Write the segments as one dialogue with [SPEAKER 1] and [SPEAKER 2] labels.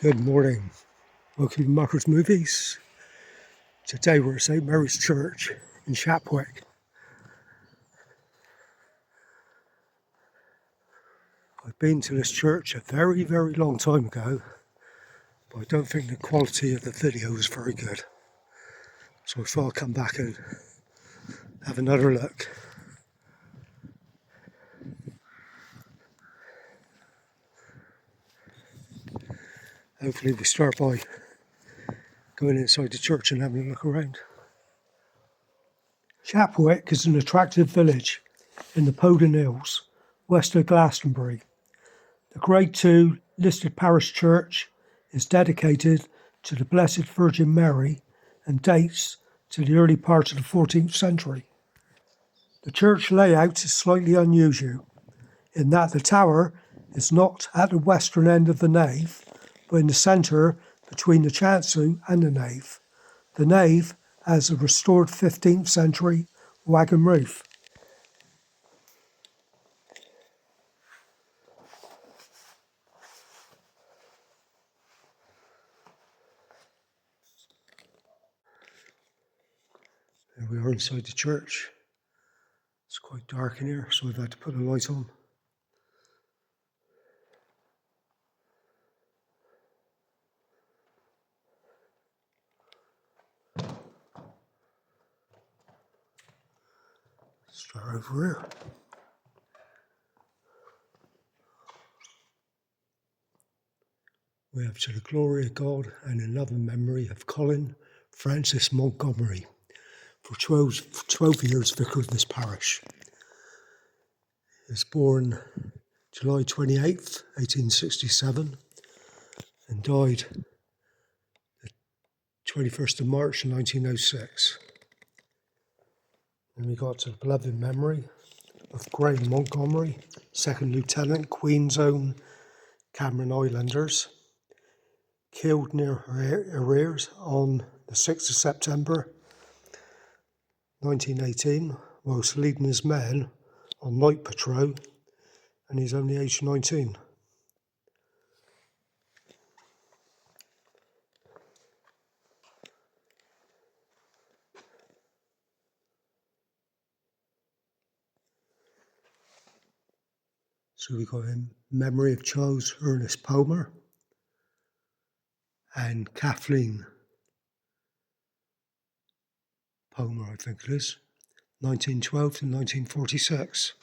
[SPEAKER 1] Good morning. Welcome to Mucker Movies. Today we're at St Mary's Church in Shapwick. I've been to this church a very, very long time ago, but I don't think the quality of the video is very good. So I thought I'd come back and have another look. Hopefully we start by going inside the church and having a look around. Shapwick is an attractive village in the Polden Hills, west of Glastonbury. The Grade II listed parish church is dedicated to the Blessed Virgin Mary and dates to the early part of the 14th century. The church layout is slightly unusual in that the tower is not at the western end of the nave, but in the centre between the chancel and the nave. The nave has a restored 15th century wagon roof. There we are inside the church. It's quite dark in here, so I've had to put a light on. Start over here. We have To the Glory of God and in loving memory of Colin Francis Montgomery, for 12 years vicar of this parish. He was born July 28th, 1867 and died the 21st of March 1906. And we got to the beloved memory of Graham Montgomery, 2nd Lieutenant, Queen's Own Cameron Islanders, killed near Arrears on the 6th of September 1918 whilst leading his men on night patrol, and he's only aged 19. So we got in memory of Charles Ernest Palmer and Kathleen Palmer, I think it is, 1912 to 1946.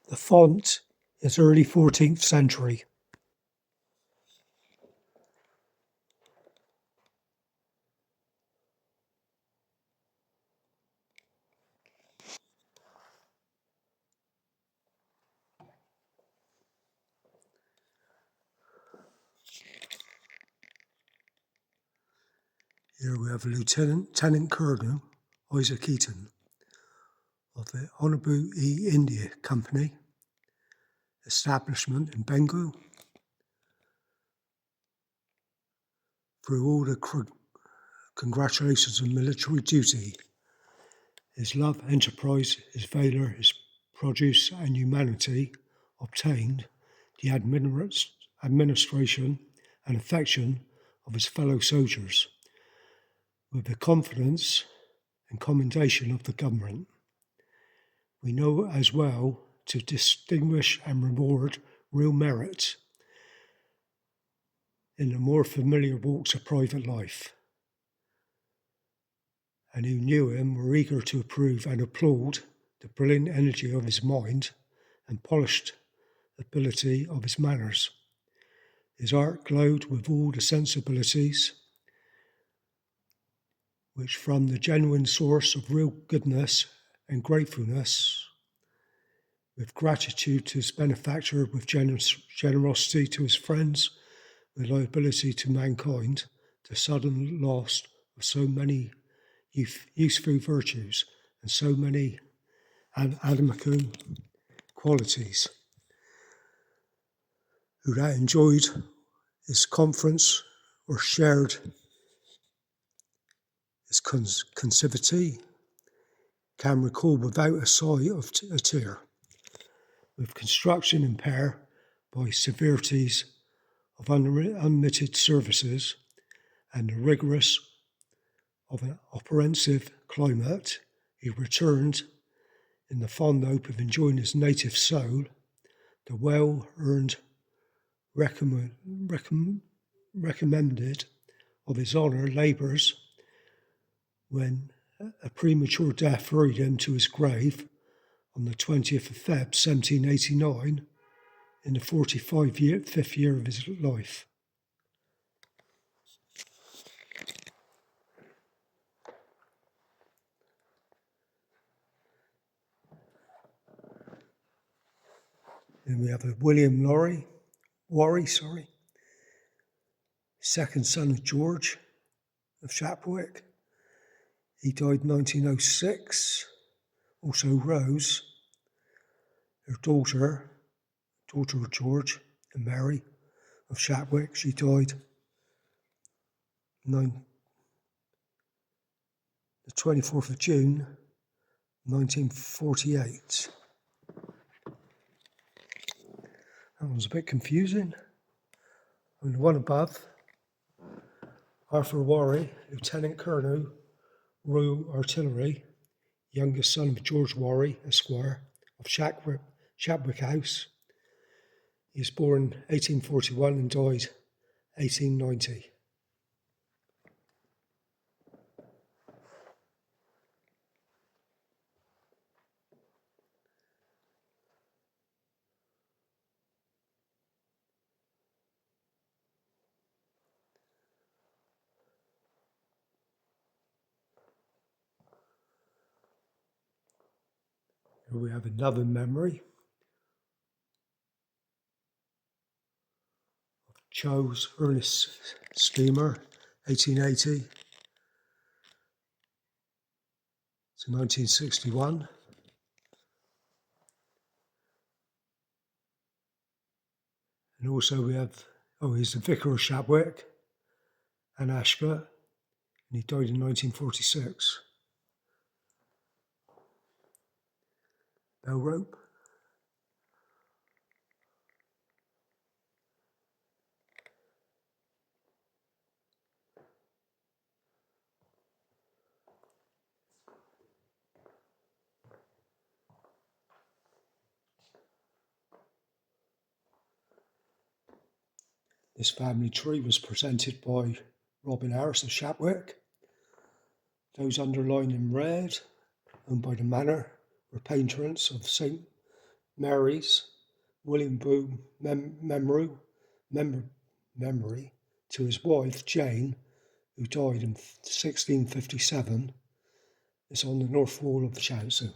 [SPEAKER 1] The font is early 14th century. Here we have Lieutenant Colonel Isaac Eaton of the Honourable India Company establishment in Bengal. Through all the congratulations on military duty, his love, enterprise, his valour, his produce and humanity obtained the administration and affection of his fellow soldiers, with the confidence and commendation of the government. We know as well to distinguish and reward real merit in the more familiar walks of private life, and who knew him were eager to approve and applaud the brilliant energy of his mind and polished ability of his manners. His art glowed with all the sensibilities which from the genuine source of real goodness and gratefulness, with gratitude to his benefactor, with generosity to his friends, with liability to mankind, the sudden loss of so many useful virtues and so many and Adamical qualities, who that enjoyed his conference or shared his concivity, can recall without a sigh of a tear, with construction impaired by severities of unmitted services and the rigorous of an oppressive climate, he returned in the fond hope of enjoying his native soul, the well-earned recommended of his honour labours, when a premature death hurried him to his grave on the 20th of Feb 1789 in the 45th year of his life. Then we have a William Warry, second son of George of Shapwick. He died in 1906. Also Rose, her daughter of George and Mary of Shapwick. She died the 24th of June, 1948. That was a bit confusing. And the one above, Arthur Warry, Lieutenant Colonel, Royal Artillery, youngest son of George Warry, Esquire, of Shapwick House. He was born 1841 and died 1890. Here we have another memory of Charles Ernest Steamer, 1880 to 1961. And also we have, he's the Vicar of Shapwick and Ashcott, and he died in 1946. Bell rope. This family tree was presented by Robin Harris of Shapwick. Those underlined in red, owned by the manor, were patrons of St. Mary's, William Boone memory to his wife Jane, who died in 1657. It's on the north wall of the chancel.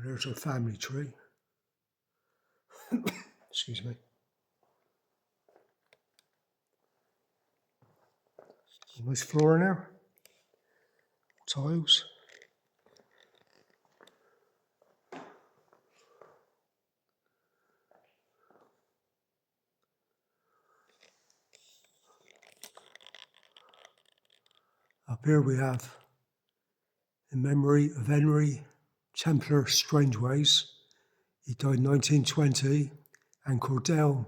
[SPEAKER 1] There's our family tree. Excuse me. Nice floor in there. Tiles. Up here we have, in memory of Henry Templar Strangeways. He died in 1920, and Cordell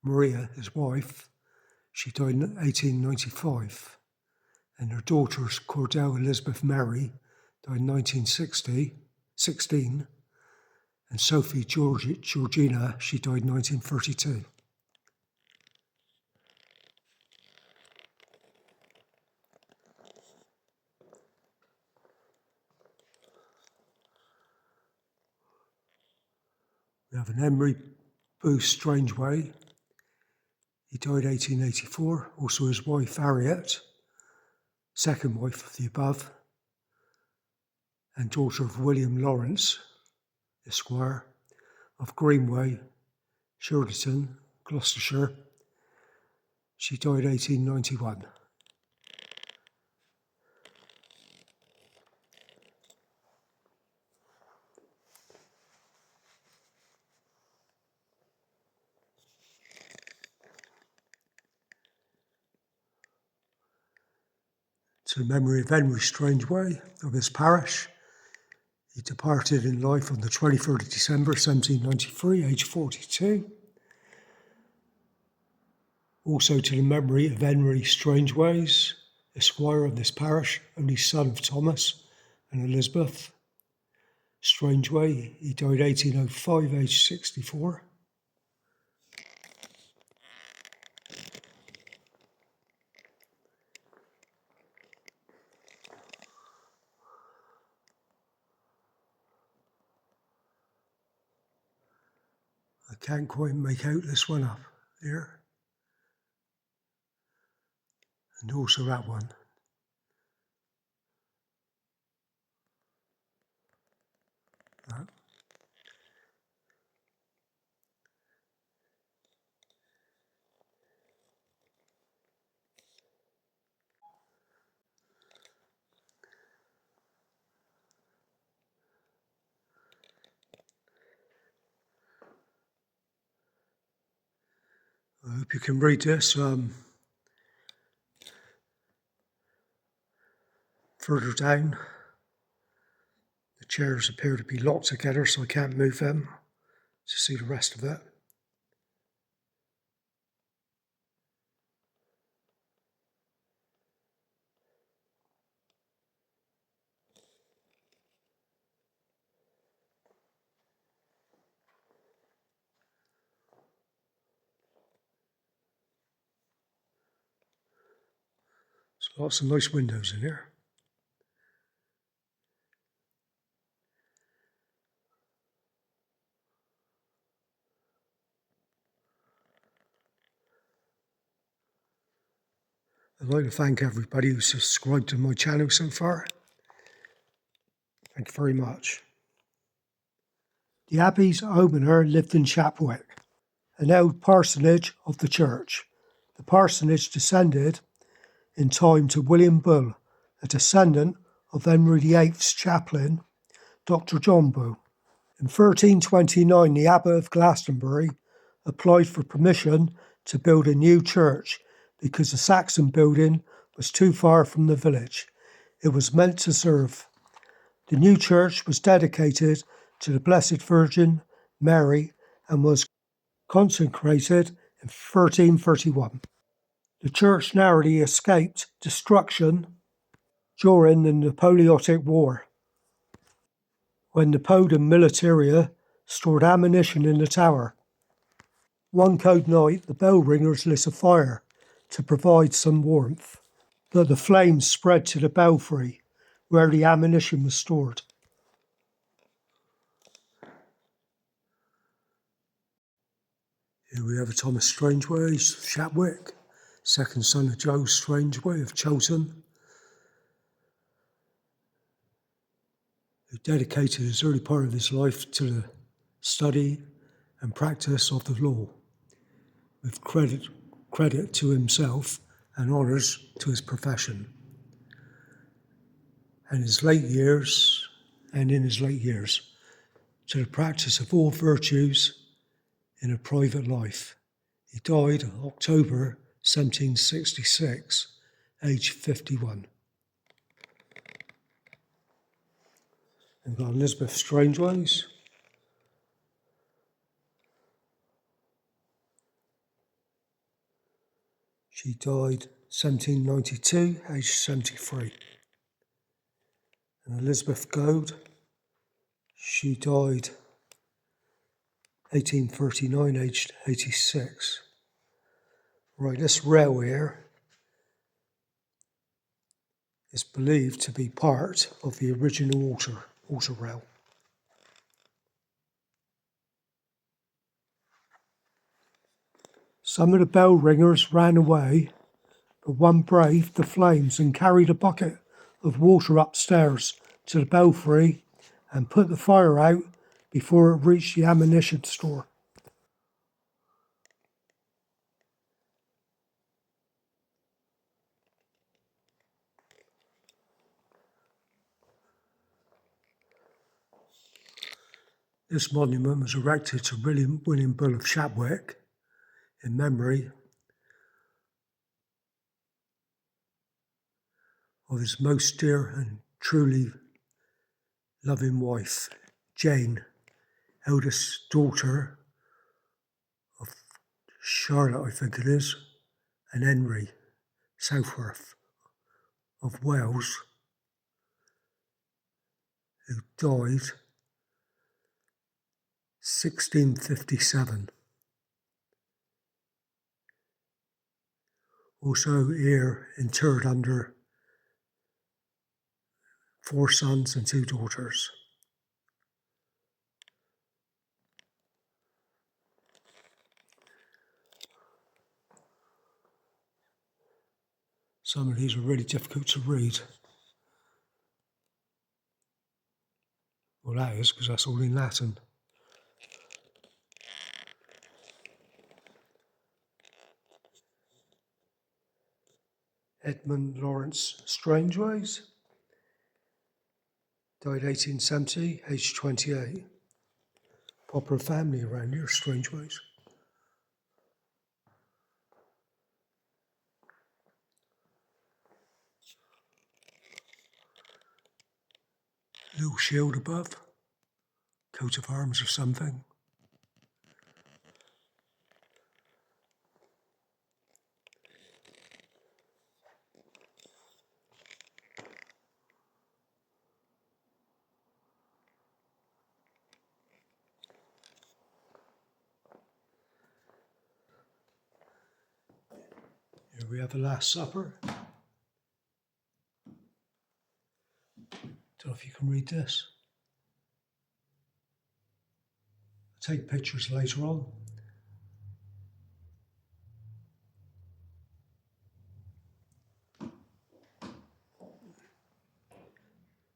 [SPEAKER 1] Maria, his wife, she died in 1895. And her daughters, Cordell Elizabeth Mary, died in 1916, and Sophie Georgina, she died in 1932. We have an Henry Booth Strangeway. He died 1884. Also his wife Harriet, second wife of the above, and daughter of William Lawrence, Esquire, of Greenway, Shirleyton, Gloucestershire. She died 1891. to the memory of Henry Strangeway of this parish. He departed in life on the 23rd of December 1793, aged 42. Also to the memory of Henry Strangeways, Esquire of this parish, only son of Thomas and Elizabeth Strangeway. He died 1805, aged 64. I can't quite make out this one up here. And also that one. That. I hope you can read this. Further down, the chairs appear to be locked together, so I can't move them to see the rest of it. So lots of nice windows in here. I'd like to thank everybody who's subscribed to my channel so far. Thank you very much. The Abbey's almoner lived in Shapwick, an old parsonage of the church. The parsonage descended in time to William Bull, a descendant of Henry VIII's chaplain, Dr. John Bull. In 1329, the Abbot of Glastonbury applied for permission to build a new church because the Saxon building was too far from the village it was meant to serve. The new church was dedicated to the Blessed Virgin Mary and was consecrated in 1331. The church narrowly escaped destruction during the Napoleonic War, when the Polden militaria stored ammunition in the tower. One cold night, the bell ringers lit a fire to provide some warmth, but the flames spread to the belfry, where the ammunition was stored. Here we have a Thomas Strangeway, Shapwick, second son of Joe Strangeway of Chilton, who dedicated his early part of his life to the study and practice of the law, with credit to himself and honours to his profession. And in his late years, to the practice of all virtues in a private life. He died in October 1766, aged 51. And we've got Elizabeth Strangeways. She died 1792, aged 73. And Elizabeth Goad, she died 1839, aged 86. Right, this rail here is believed to be part of the original water rail. Some of the bell ringers ran away, but one braved the flames and carried a bucket of water upstairs to the belfry and put the fire out before it reached the ammunition store. This monument was erected to William Bull of Shapwick in memory of his most dear and truly loving wife, Jane, eldest daughter of Charlotte, I think it is, and Henry Southworth of Wales, who died 1657. Also here interred under 4 sons and 2 daughters. Some of these are really difficult to read. Well, that is, because that's all in Latin. Edmund Lawrence Strangeways, died 1870, aged 28. Popular family around here, Strangeways. Little shield above, coat of arms or something. Here we have the Last Supper. Don't know if you can read this. I'll take pictures later on.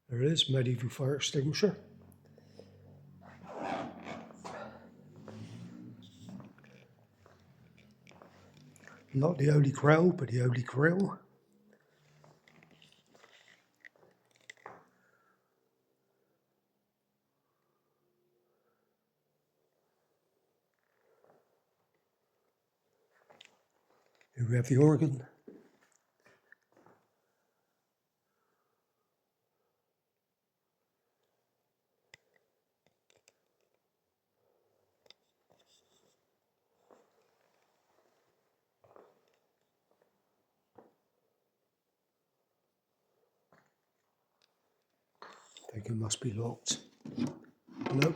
[SPEAKER 1] There it is, medieval fire extinguisher. Not the Holy Grail, but the Holy Grail. Here we have the organ. I think it must be locked. Nope.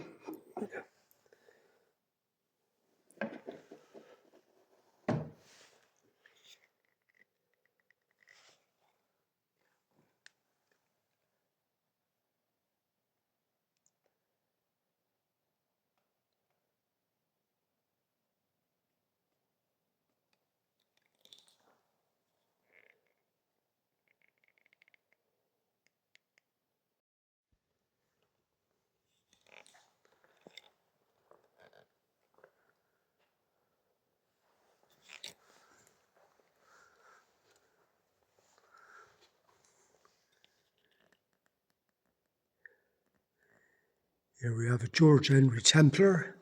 [SPEAKER 1] Here we have a George Henry Templar,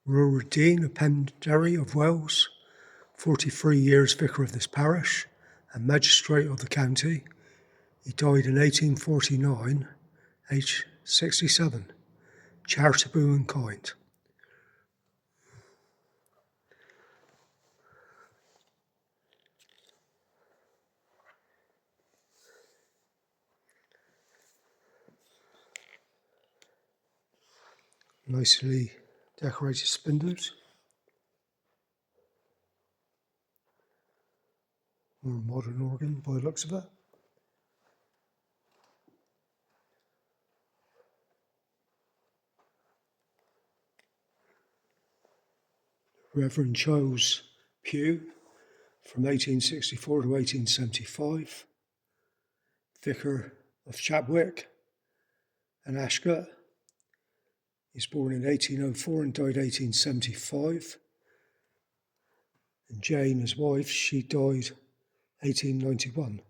[SPEAKER 1] Rural Dean of Penderry of Wales, 43 years vicar of this parish and magistrate of the county. He died in 1849, aged 67, charitable and kind. Nicely decorated spindles. More modern organ by the looks of it. Reverend Charles Pugh from 1864 to 1875. Vicar of Shapwick and Ashcott. He was born in 1804 and died 1875. And Jane, his wife, she died 1891.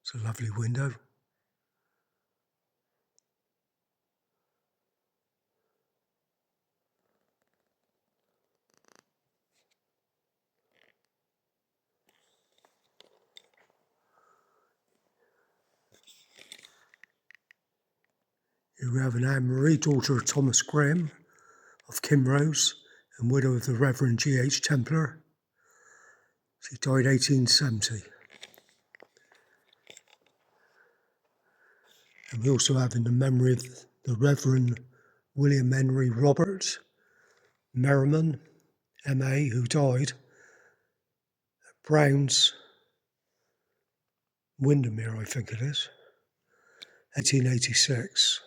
[SPEAKER 1] It's a lovely window. Here we have an Anne Marie, daughter of Thomas Graham of Kimrose and widow of the Reverend G.H. Templar. She died 1870. And we also have in the memory of the Reverend William Henry Robert Merriman, M.A., who died at Brown's, Windermere, I think it is, 1886.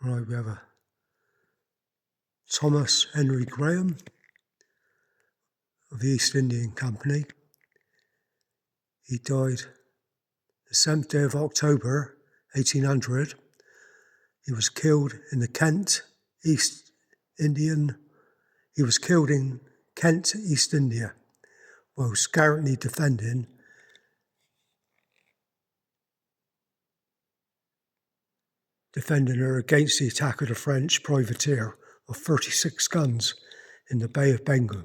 [SPEAKER 1] Right, we have a Thomas Henry Graham of the East Indian Company. He died the 7th day of October, 1800. He was killed in the Kent, East Indian. He was killed in Kent, East India, whilst gallantly defending her against the attack of the French privateer of 36 guns in the Bay of Bengal.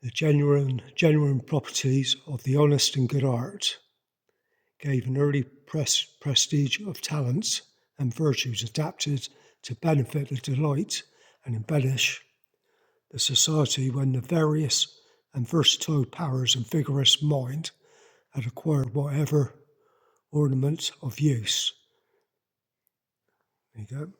[SPEAKER 1] The genuine properties of the honest and good art gave an early prestige of talents and virtues adapted to benefit, the delight, and embellish the society when the various and versatile powers and vigorous mind had acquired whatever ornament of use. There you go.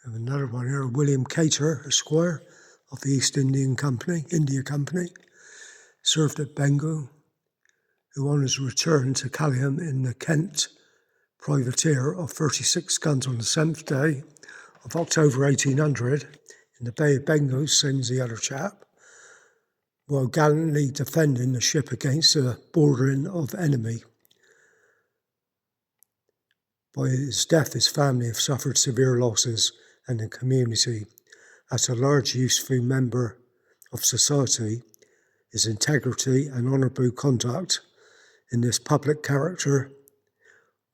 [SPEAKER 1] We have another one here, William Cater, Esquire, of the East India Company, served at Bengal, who on his return to Calais in the Kent privateer of 36 guns on the 7th day of October 1800 in the Bay of Bengal, same as the other chap, while gallantly defending the ship against a bordering of enemy. By his death, his family have suffered severe losses, and the community, as a large useful member of society, his integrity and honourable conduct in this public character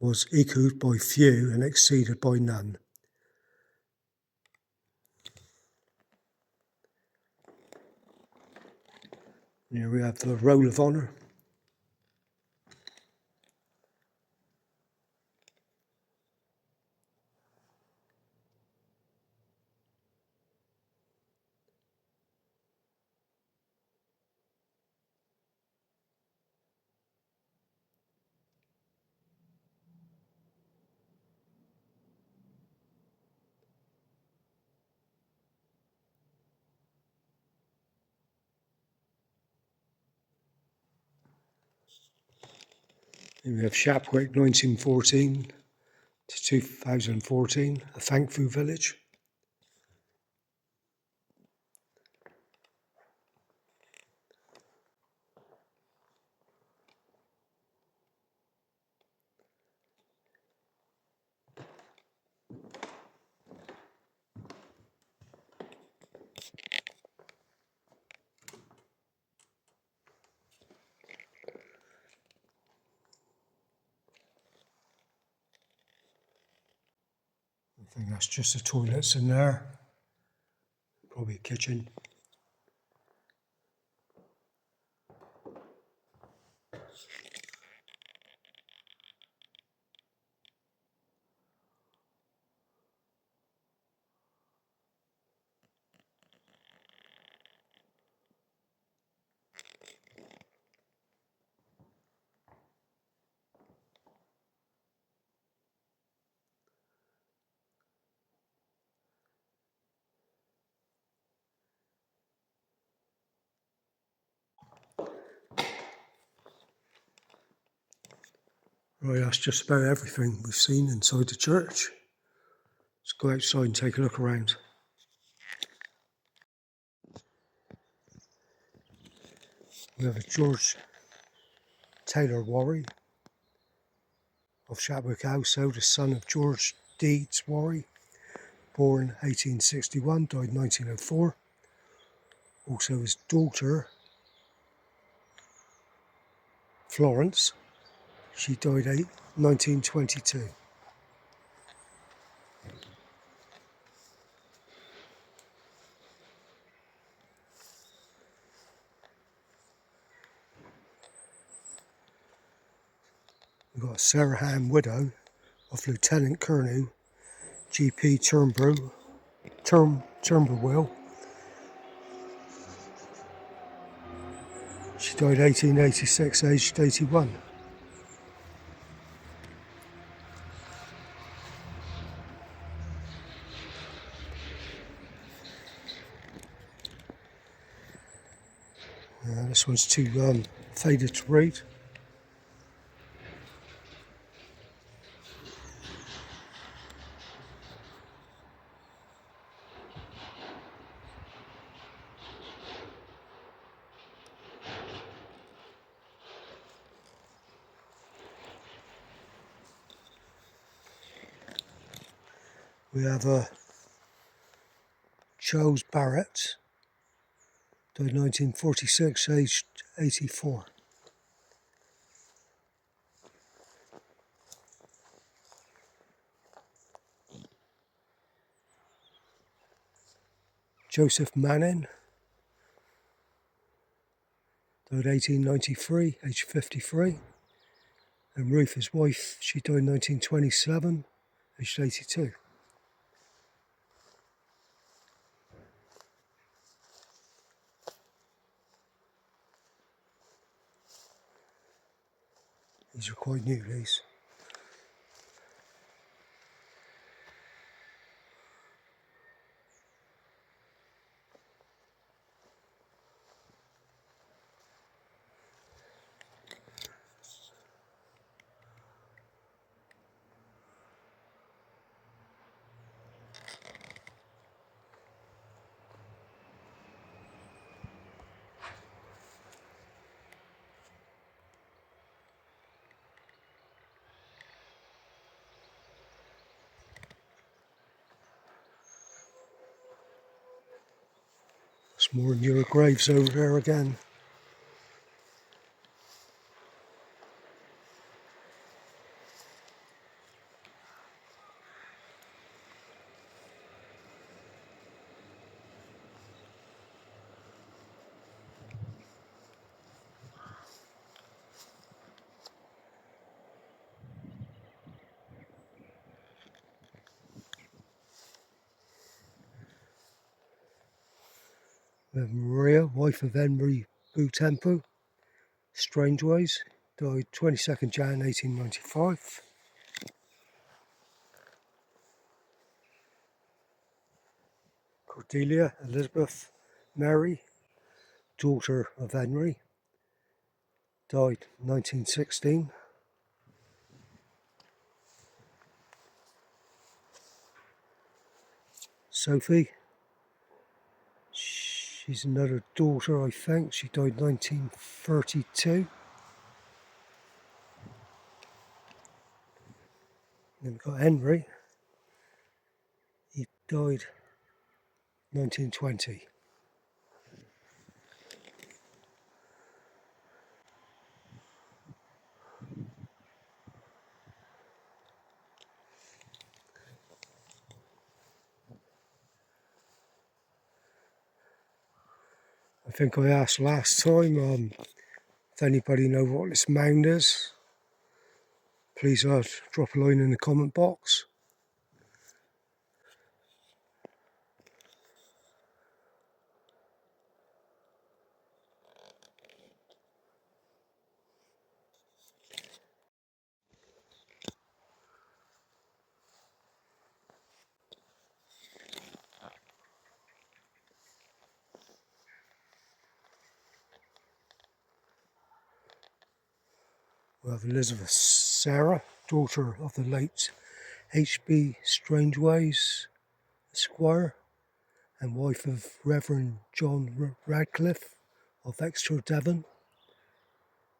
[SPEAKER 1] was echoed by few and exceeded by none. Here we have the Roll of Honour. Here we have Shapwick, 1914 to 2014, a thankful village. I think that's just the toilets in there, probably a kitchen. Right, that's just about everything we've seen inside the church. Let's go outside and take a look around. We have a George Taylor Warry of Shapwick House, eldest son of George Deeds Warry, born 1861, died 1904. Also his daughter, Florence, she died 1922. We've got a Sarah Ham widow of Lieutenant Colonel G.P. Turnbull. She died 1886, aged 81. This one's too faded to read. We have Charles Barrett, died 1946, aged 84. Joseph Manning, died 1893, aged 53. And Ruth, his wife, she died 1927, aged 82. These are quite new, these. Some more newer graves over there again. We have Maria, wife of Henry VIII, Strangeways, died 22nd Jan 1895. Cordelia Elizabeth Mary, daughter of Henry, died 1916. Sophie, she's another daughter, I think. She died 1932. Then we've got Henry. He died 1920. I think I asked last time if anybody knows what this mound is. Please drop a line in the comment box. We have Elizabeth Sarah, daughter of the late H.B. Strangeways, Esquire, and wife of Reverend John Radcliffe of Exeter, Devon.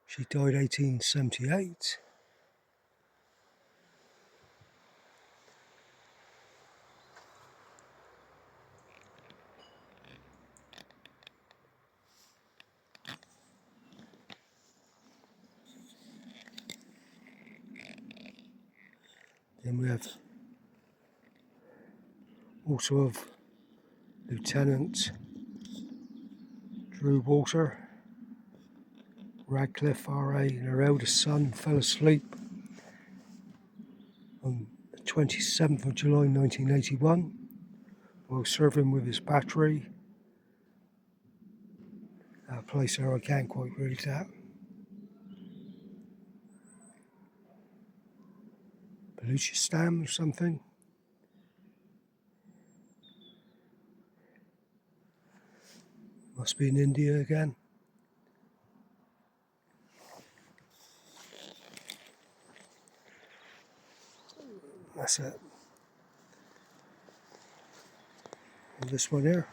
[SPEAKER 1] She died 1878. Then we have also of Lieutenant Drew Walter, Radcliffe RA, and her eldest son fell asleep on the 27th of July 1981 while serving with his battery at a place there I can't quite read that. Baluchistan or something. Must be in India again. That's it. And this one here.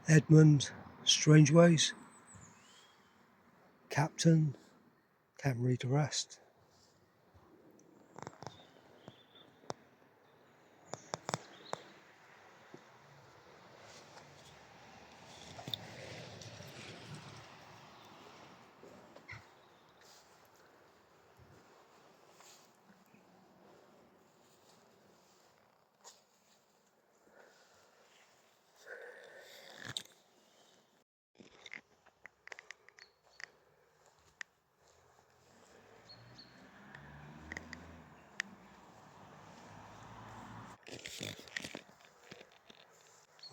[SPEAKER 1] Edmund Strangeways. Captain. Can't read the rest.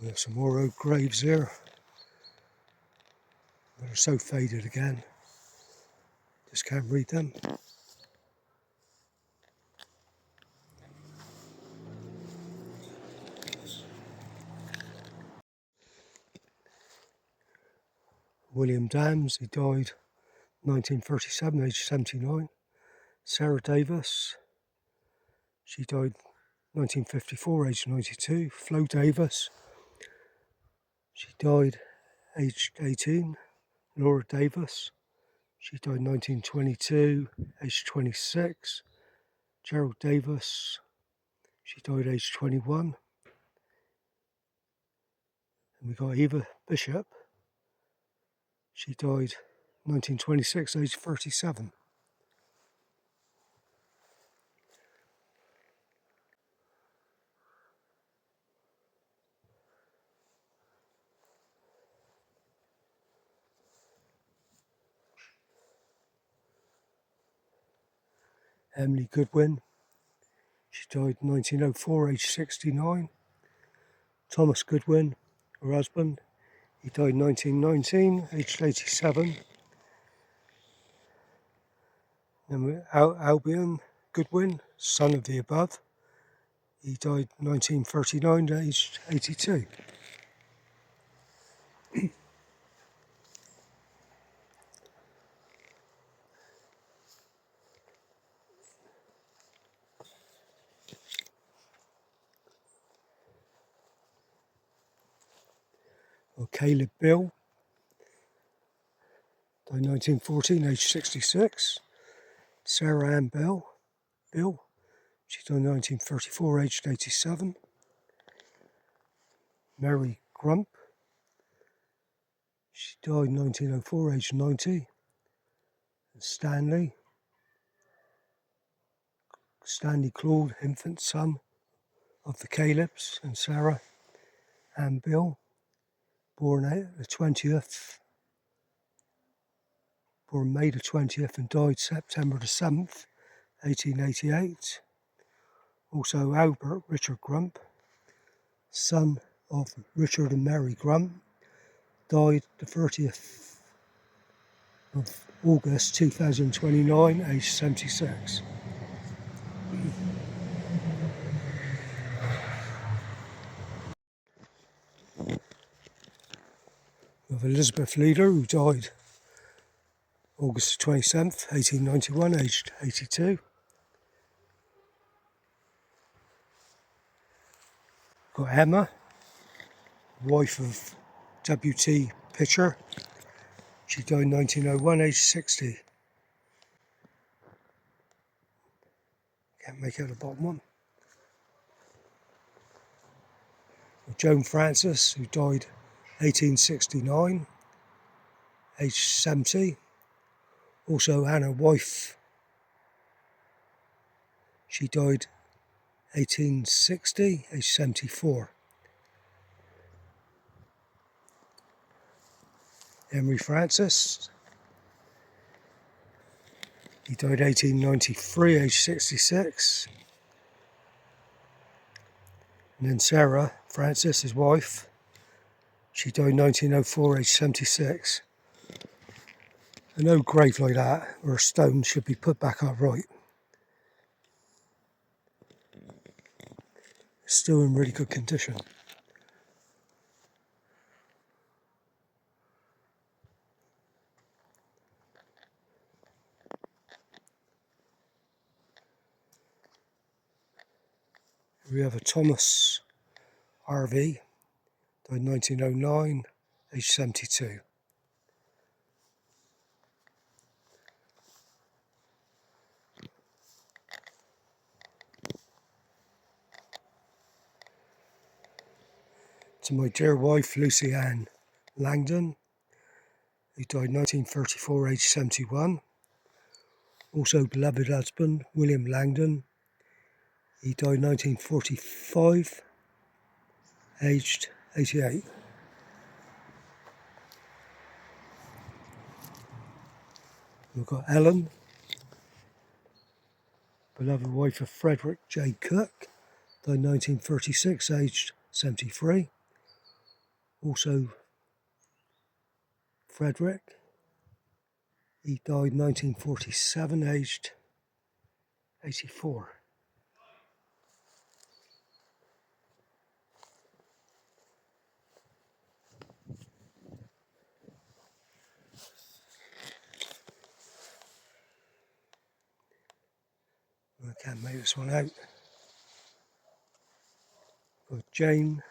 [SPEAKER 1] We have some more oak graves here. They're so faded again. Just can't read them. William Dams, he died 1937, aged 79. Sarah Davis, she died 1954, aged 92. Flo Davis, she died aged 18. Laura Davis, she died 1922, aged 26. Gerald Davis, she died aged 21. And we got Eva Bishop, she died 1926, aged 37. Emily Goodwin, she died 1904, aged 69. Thomas Goodwin, her husband, he died 1919, aged 87. Then Albion Goodwin, son of the above, he died 1939, aged 82. Caleb Bill, died 1914, aged 66. Sarah Ann Bill, she died 1934, aged 87. Mary Grump, she died 1904, aged 90. And Stanley Claude, infant son of the Calebs and Sarah Ann Bill, born May the 20th and died September the 7th, 1888. Also Albert Richard Grump, son of Richard and Mary Grump, died the 30th of August 2029, aged 76. Of Elizabeth Leader, who died August 27th, 1891, aged 82. Got Emma, wife of W.T. Pitcher. She died in 1901, aged 60. Can't make out the bottom one. Joan Francis, who died 1869, aged 70. Also Anna, wife. She died 1860, aged 74. Henry Francis, he died 1893, aged 66. And then Sarah Francis, his wife, she died 1904, aged 76. An old grave like that, or a stone, should be put back upright. Still in really good condition. We have a Thomas RV, died 1909, aged 72. To my dear wife, Lucy Ann Langdon, who died 1934, aged 71. Also beloved husband, William Langdon, he died 1945, aged 88. We've got Ellen, beloved wife of Frederick J. Cook, died 1936, aged 73. Also Frederick, he died 1947, aged 84. I can't make this one out. Got Jane,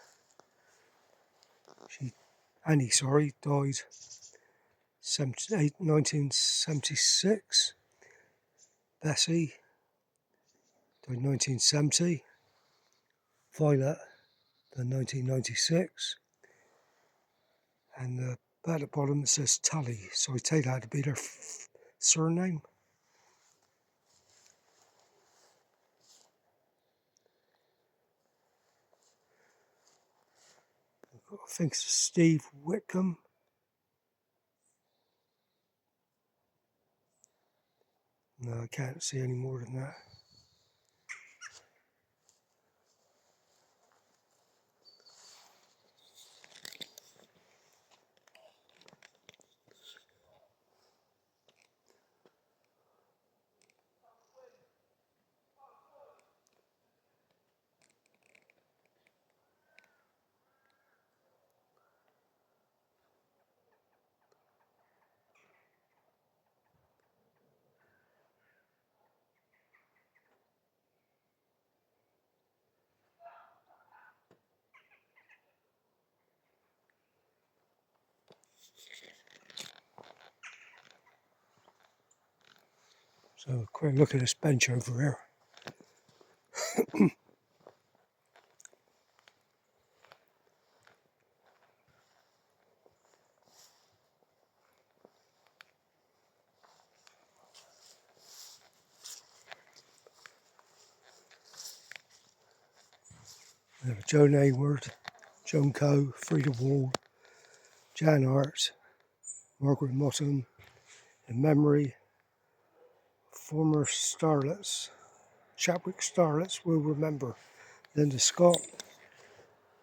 [SPEAKER 1] Annie, died 1976. Bessie died 1970. Violet died 1996. And at the bottom it says Tully, so I take that to be their surname. I think it's Steve Whitcomb. No, I can't see any more than that. So quick look at this bench over here. We have Joan Hayward, Joan Coe, Frida Wall, Jan Hart, Margaret Motton, in memory, former starlets, Shapwick starlets will remember Linda Scott,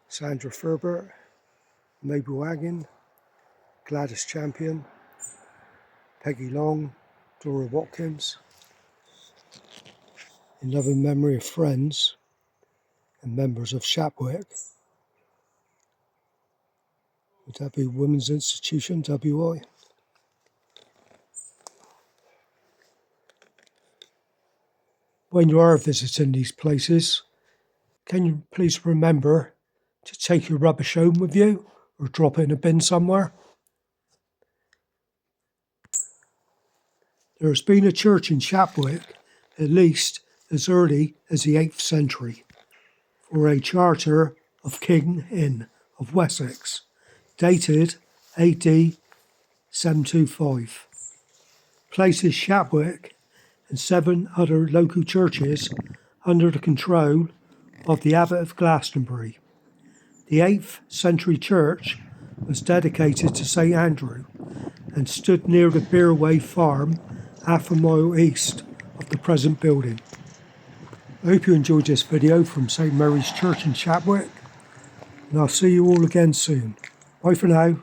[SPEAKER 1] Sandra Ferbert, Mabel Agin, Gladys Champion, Peggy Long, Dora Watkins. In loving memory of friends and members of Shapwick. Would that be Women's Institution, WI? when you are visiting these places, can you please remember to take your rubbish home with you or drop it in a bin somewhere? There has been a church in Shapwick at least as early as the 8th century for a charter of King Ine of Wessex, dated AD 725. Places Shapwick and 7 other local churches under the control of the Abbot of Glastonbury. The 8th century church was dedicated to St Andrew and stood near the Beerway Farm, half a mile east of the present building. I hope you enjoyed this video from St Mary's Church in Shapwick, and I'll see you all again soon. Bye for now.